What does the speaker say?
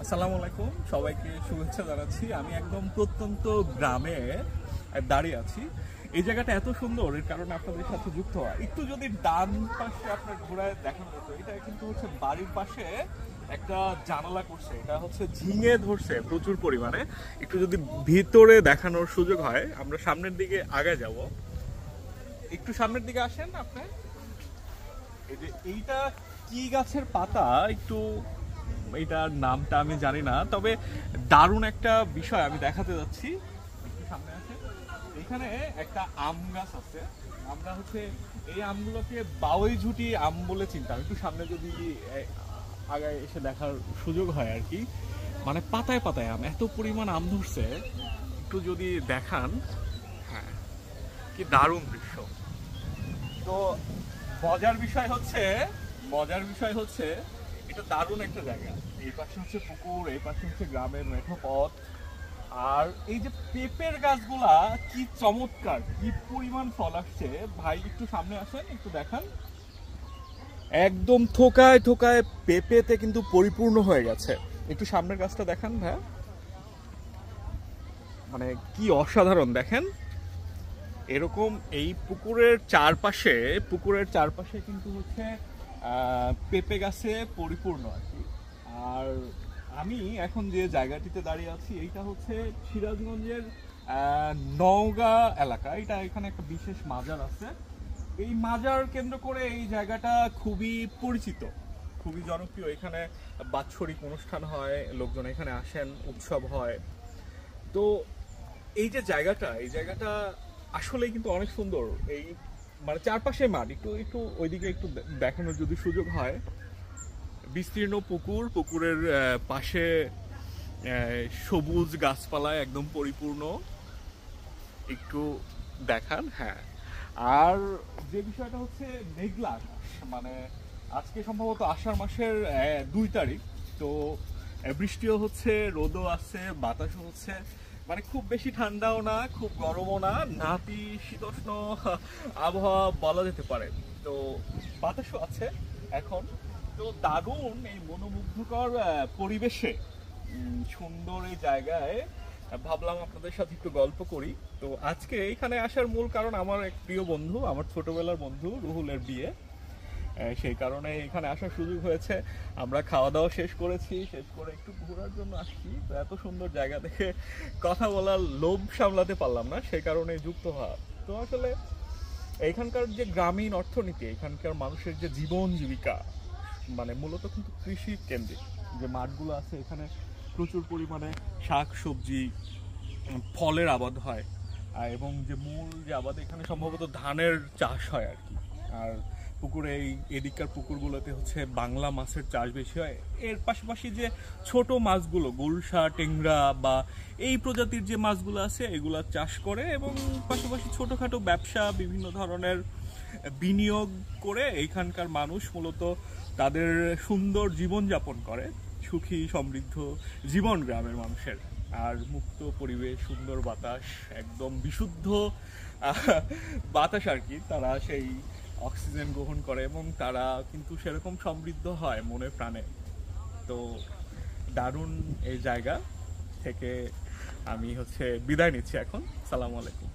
আসসালামু আলাইকুম, সবাইকে শুভেচ্ছা জানাচ্ছি। আমি একদম প্রত্যন্ত গ্রামে দাঁড়িয়ে আছি। এই জায়গাটা এত সুন্দর, এর কারণে আপনাদের সাথে যুক্ত হওয়া। একটু যদি ডান পাশে আপনার ঘোরায় দেখানো হতো, এটা কিন্তু হচ্ছে বাড়ির পাশে একটা জানালা করছে, এটা হচ্ছে ঝিঙে ধরছে প্রচুর পরিমাণে। একটু যদি ভিতরে দেখানোর সুযোগ হয়, আমরা সামনের দিকে আগে যাব। একটু সামনের দিকে আসেন আপনি। এই যে এইটা কি গাছের পাতা, একটু এইটার নামটা আমি জানি না, তবে দারুণ একটা বিষয় আমি দেখাতে যাচ্ছি। একটু সামনে আছে, এখানে একটা আম গাছ আছে। আমরা হচ্ছে এই আমগুলোকে বাউই ঝুটি আম বলে চিনতাম। একটু সামনে যদি আগে এসে দেখার সুযোগ হয় আর কি, মানে পাতায় পাতায় আম, এত পরিমাণ আম ধরছে। একটু যদি দেখান, হ্যাঁ, কি দারুণ দৃশ্য। তো মজার বিষয় হচ্ছে মজার বিষয় হচ্ছে এটা দারুণ একটা জায়গা। এই পাশে হচ্ছে পুকুর, এই পাশে হচ্ছে গ্রামের মেঠো পথ। আর এই যে পেঁপের গাছগুলা কি চমৎকার, কি পরিমাণ ফল আসছে ভাই। একটু সামনে আসেন, একটু দেখান। একদম থোকায় থোকায় পেঁপেতে কিন্তু পরিপূর্ণ হয়ে গেছে। একটু সামনের গাছটা দেখান ভাই, মানে কি অসাধারণ দেখেন। এরকম এই পুকুরের চারপাশে কিন্তু হচ্ছে পেঁপে গাছে পরিপূর্ণ আর কি। আর আমি এখন যে জায়গাটিতে দাঁড়িয়ে আছি, এইটা হচ্ছে সিরাজগঞ্জের নওগাঁ এলাকা। এখানে একটা বিশেষ মাজার আছে। এই মাজার কেন্দ্র করে এই জায়গাটা খুবই পরিচিত, খুবই জনপ্রিয়। এখানে বাৎসরিক অনুষ্ঠান হয়, লোকজন এখানে আসেন, উৎসব হয়। তো এই জায়গাটা আসলে কিন্তু অনেক সুন্দর। এই মানে চারপাশে মাঠ, একটু একটু ওইদিকে একটু দেখানোর যদি সুযোগ হয়। বিস্তীর্ণ পুকুরের পাশে সবুজ গাছপালায় একদম পরিপূর্ণ। একটু দেখান, হ্যাঁ। আর যে বিষয়টা হচ্ছে মেঘলা আকাশ, মানে আজকে সম্ভবত আষাঢ় মাসের 2 তারিখ। তো বৃষ্টিও হচ্ছে, রোদও আছে, বাতাসও হচ্ছে। মানে খুব বেশি ঠান্ডাও না, খুব গরমও না, নাতি শীতোষ্ণ আবহাওয়া বলা যেতে পারে। তো বাতাসও আছে এখন। তো দারুণ এই মনোমুগ্ধকর পরিবেশে, সুন্দর এই জায়গায় ভাবলাম আপনাদের সাথে একটু গল্প করি। তো আজকে এখানে আসার মূল কারণ, আমার এক প্রিয় বন্ধু, আমার ছোটবেলার বন্ধু রুহুলের বিয়ে। সেই কারণে এখানে আসার সুযোগ হয়েছে। আমরা খাওয়া দাওয়া শেষ করেছি, শেষ করে একটু ঘোরার জন্য আসছি। তো এত সুন্দর জায়গা দেখে কথা বলার লোভ সামলাতে পারলাম না, সেই কারণে যুক্ত হওয়া। তো আসলে এখানকার যে গ্রামীণ অর্থনীতি, এখানকার মানুষের যে জীবন জীবিকা, মানে মূলত কিন্তু কৃষি কেন্দ্রিক। যে মাঠগুলো আছে, এখানে প্রচুর পরিমাণে শাক সবজি ফলের আবাদ হয়। এবং যে মূল যে আবাদ, এখানে সম্ভবত ধানের চাষ হয় আর কি। আর এদিককার পুকুরগুলোতে হচ্ছে বাংলা মাছের চাষ বেশি হয়। এর পাশাপাশি যে ছোট মাছগুলো, গুলশা, টেংরা বা এই প্রজাতির যে মাছগুলো আছে, এগুলা চাষ করে। এবং পাশাপাশি ছোটখাটো ব্যবসা, বিভিন্ন ধরনের বিনিয়োগ করে এইখানকার মানুষ মূলত তাদের সুন্দর জীবনযাপন করে। সুখী সমৃদ্ধ জীবন গ্রামের মানুষের। আর মুক্ত পরিবেশ, সুন্দর বাতাস, একদম বিশুদ্ধ বাতাস আর কি। তারা সেই অক্সিজেন গ্রহণ করে এবং তারা কিন্তু সেরকম সমৃদ্ধ হয় মনে প্রাণে। তো দারুণ এই জায়গা থেকে আমি হচ্ছে বিদায় নিচ্ছি এখন। সালামু আলাইকুম।